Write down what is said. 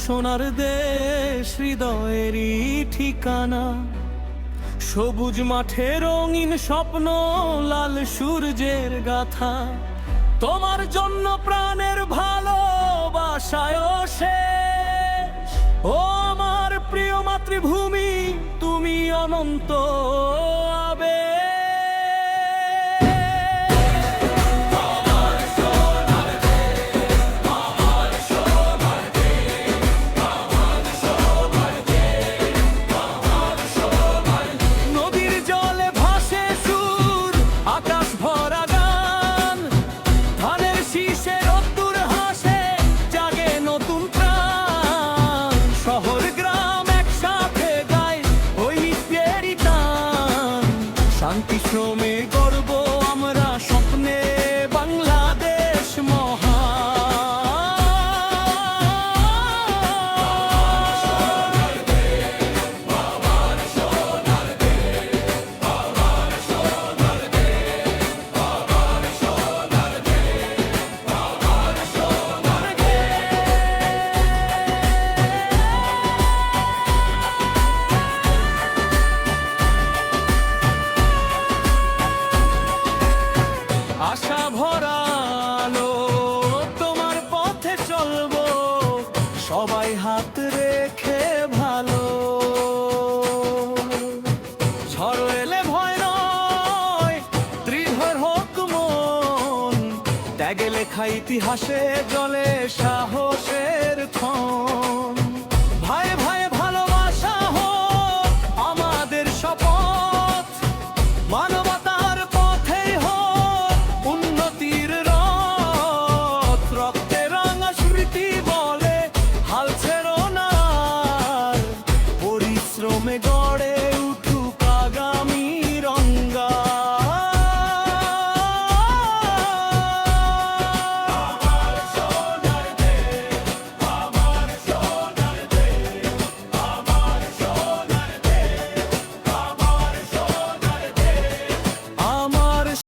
সোনার দেশ হৃদয়েরই ঠিকানা। সবুজ মাঠে রঙিন স্বপ্ন, লাল সূর্যের গাথা। তোমার জন্য প্রাণের ভালোবাসায় শেষ। ও আমার প্রিয় মাতৃভূমি, তুমি অনন্ত আবে। শান্তি শ্রমে গর্ব আমরা, স্বপ্নে বাংলাদেশ মহা। আশা ভরালো তোমার পথে চলবো, সবাই হাত রেখে ভালো। ঝড় এলে ভয় নয়, দৃঢ় হোক মন, ত্যাগে লেখা ইতিহাসে জলে সাহস।